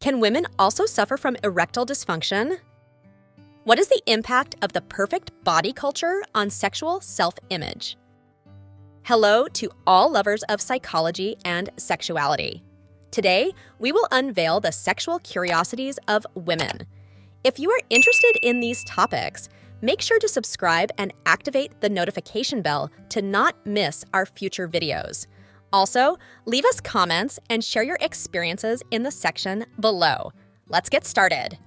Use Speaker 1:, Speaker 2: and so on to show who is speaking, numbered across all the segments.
Speaker 1: Can women also suffer from erectile dysfunction? What is the impact of the perfect body culture on sexual self-image? Hello to all lovers of psychology and sexuality. Today, we will unveil the sexual curiosities of women. If you are interested in these topics, make sure to subscribe and activate the notification bell to not miss our future videos. Also, leave us comments and share your experiences in the section below. Let's get started.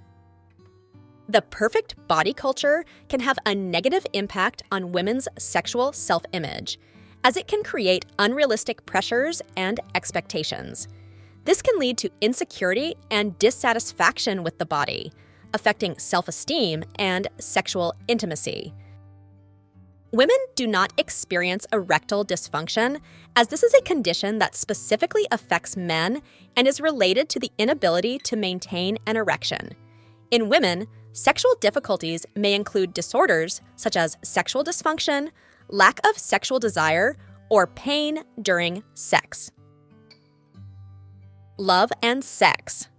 Speaker 1: The perfect body culture can have a negative impact on women's sexual self-image, as it can create unrealistic pressures and expectations. This can lead to insecurity and dissatisfaction with the body, affecting self-esteem and sexual intimacy. Women do not experience erectile dysfunction, as this is a condition that specifically affects men and is related to the inability to maintain an erection. In women, sexual difficulties may include disorders such as sexual dysfunction, lack of sexual desire, or pain during sex. Love and sex.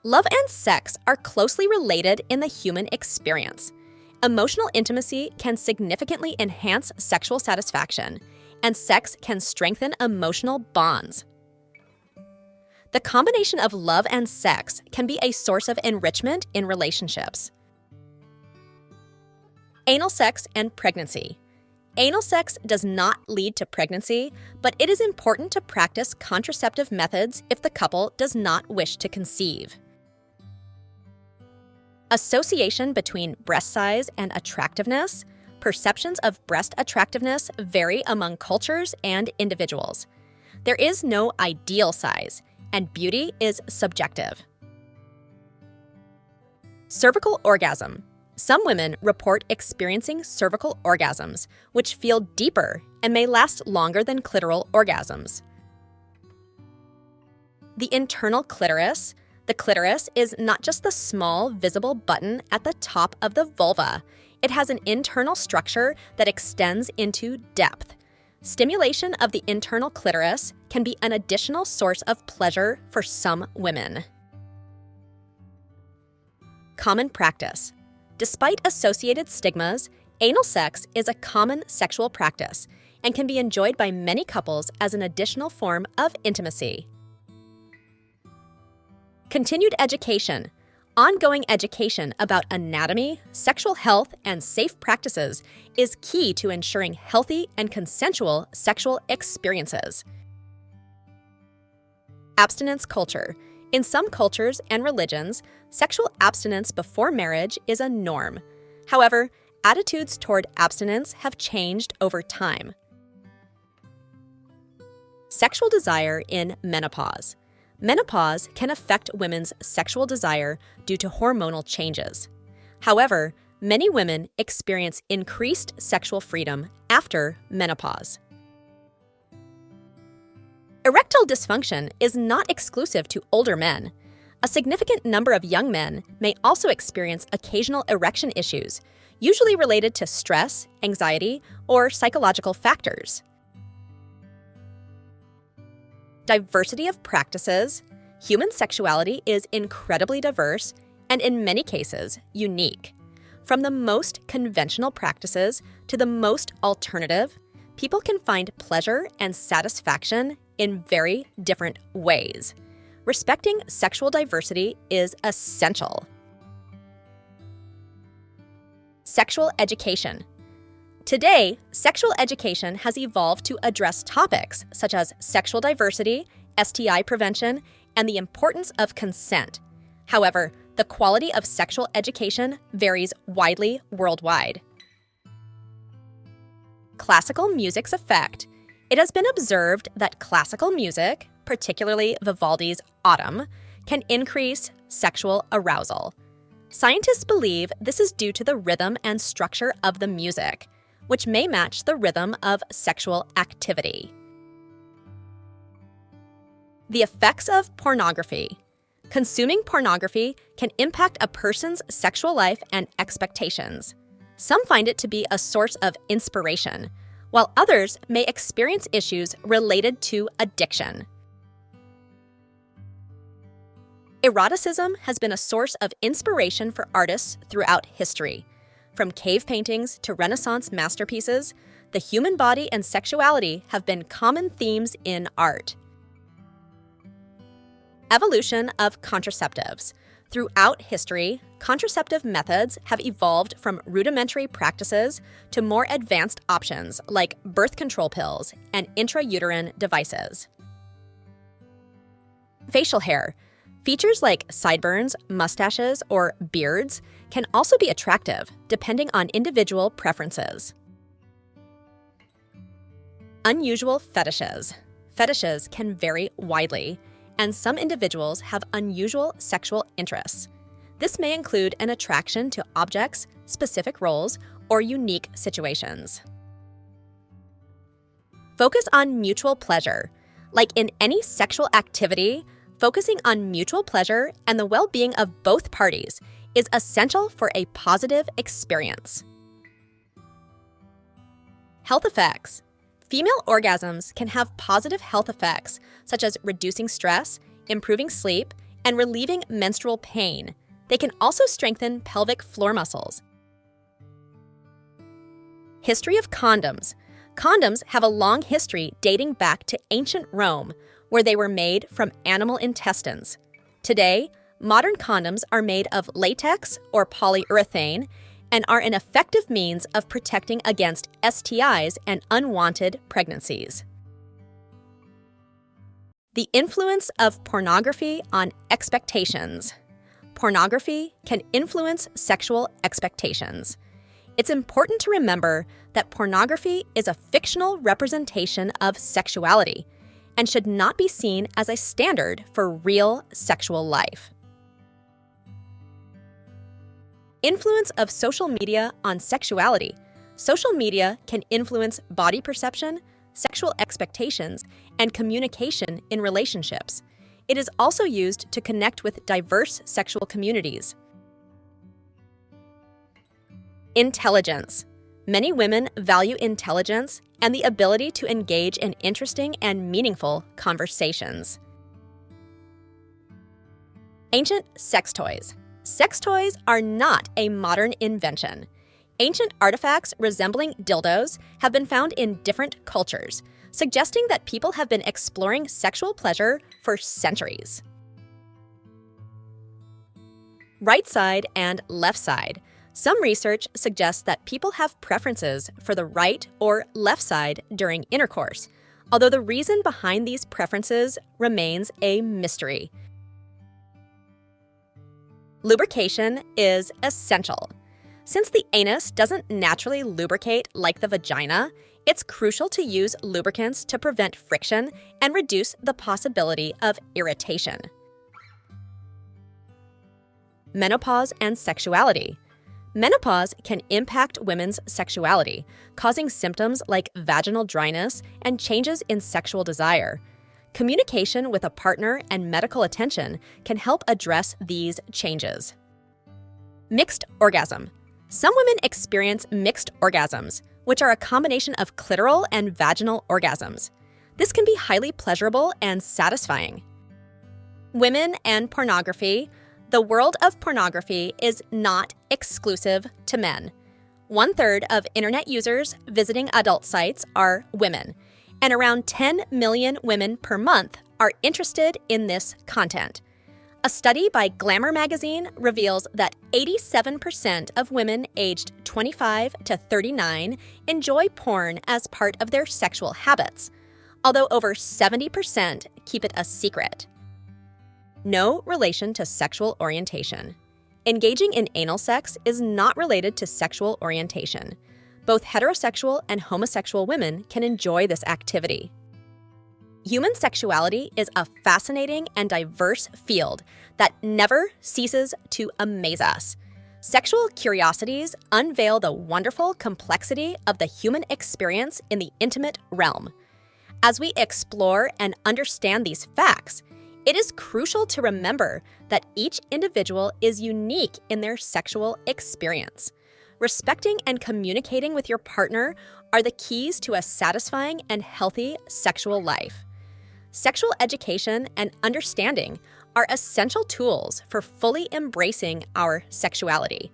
Speaker 1: Love and sex are closely related in the human experience. Emotional intimacy can significantly enhance sexual satisfaction, and sex can strengthen emotional bonds. The combination of love and sex can be a source of enrichment in relationships. Anal sex and pregnancy. Anal sex does not lead to pregnancy, but it is important to practice contraceptive methods if the couple does not wish to conceive. Association between breast size and attractiveness. Perceptions of breast attractiveness vary among cultures and individuals. There is no ideal size, and beauty is subjective. Cervical orgasm. Some women report experiencing cervical orgasms, which feel deeper and may last longer than clitoral orgasms. The internal clitoris. The clitoris is not just the small, visible button at the top of the vulva. It has an internal structure that extends into depth. Stimulation of the internal clitoris can be an additional source of pleasure for some women. Common practice. Despite associated stigmas, anal sex is a common sexual practice and can be enjoyed by many couples as an additional form of intimacy. Continued education. Ongoing education about anatomy, sexual health, and safe practices is key to ensuring healthy and consensual sexual experiences. Abstinence culture. In some cultures and religions, sexual abstinence before marriage is a norm. However, attitudes toward abstinence have changed over time. Sexual desire in menopause. Menopause can affect women's sexual desire due to hormonal changes. However, many women experience increased sexual freedom after menopause. Erectile dysfunction is not exclusive to older men. A significant number of young men may also experience occasional erection issues, usually related to stress, anxiety, or psychological factors. Diversity of practices. Human sexuality is incredibly diverse and, in many cases, unique. From the most conventional practices to the most alternative, people can find pleasure and satisfaction in very different ways. Respecting sexual diversity is essential. Sexual education. Today, sexual education has evolved to address topics such as sexual diversity, STI prevention, and the importance of consent. However, the quality of sexual education varies widely worldwide. Classical music's effect. It has been observed that classical music, particularly Vivaldi's Autumn, can increase sexual arousal. Scientists believe this is due to the rhythm and structure of the music, which may match the rhythm of sexual activity. The effects of pornography. Consuming pornography can impact a person's sexual life and expectations. Some find it to be a source of inspiration, while others may experience issues related to addiction. Eroticism has been a source of inspiration for artists throughout history. From cave paintings to Renaissance masterpieces, the human body and sexuality have been common themes in art. Evolution of contraceptives. Throughout history, contraceptive methods have evolved from rudimentary practices to more advanced options like birth control pills and intrauterine devices. Facial hair. Features like sideburns, mustaches, or beards can also be attractive, depending on individual preferences. Unusual fetishes. Fetishes can vary widely, and some individuals have unusual sexual interests. This may include an attraction to objects, specific roles, or unique situations. Focus on mutual pleasure. Like in any sexual activity, focusing on mutual pleasure and the well-being of both parties is essential for a positive experience. Health effects. Female orgasms can have positive health effects, such as reducing stress, improving sleep, and relieving menstrual pain. They can also strengthen pelvic floor muscles. History of condoms. Condoms have a long history dating back to ancient Rome, where they were made from animal intestines. Today, modern condoms are made of latex or polyurethane and are an effective means of protecting against STIs and unwanted pregnancies. The influence of pornography on expectations. Pornography can influence sexual expectations. It's important to remember that pornography is a fictional representation of sexuality and should not be seen as a standard for real sexual life. Influence of social media on sexuality. Social media can influence body perception, sexual expectations, and communication in relationships. It is also used to connect with diverse sexual communities. Intelligence. Many women value intelligence and the ability to engage in interesting and meaningful conversations. Ancient sex toys. Sex toys are not a modern invention. Ancient artifacts resembling dildos have been found in different cultures, suggesting that people have been exploring sexual pleasure for centuries. Right side and left side. Some research suggests that people have preferences for the right or left side during intercourse, although the reason behind these preferences remains a mystery. Lubrication is essential. Since the anus doesn't naturally lubricate like the vagina, it's crucial to use lubricants to prevent friction and reduce the possibility of irritation. Menopause and sexuality. Menopause can impact women's sexuality, causing symptoms like vaginal dryness and changes in sexual desire. Communication with a partner and medical attention can help address these changes. Mixed orgasm. Some women experience mixed orgasms, which are a combination of clitoral and vaginal orgasms. This can be highly pleasurable and satisfying. Women and pornography. The world of pornography is not exclusive to men. 1/3 of internet users visiting adult sites are women, and around 10 million women per month are interested in this content. A study by Glamour magazine reveals that 87% of women aged 25 to 39 enjoy porn as part of their sexual habits, although over 70% keep it a secret. No relation to sexual orientation. Engaging in anal sex is not related to sexual orientation. Both heterosexual and homosexual women can enjoy this activity. Human sexuality is a fascinating and diverse field that never ceases to amaze us. Sexual curiosities unveil the wonderful complexity of the human experience in the intimate realm. As we explore and understand these facts, it is crucial to remember that each individual is unique in their sexual experience. Respecting and communicating with your partner are the keys to a satisfying and healthy sexual life. Sexual education and understanding are essential tools for fully embracing our sexuality.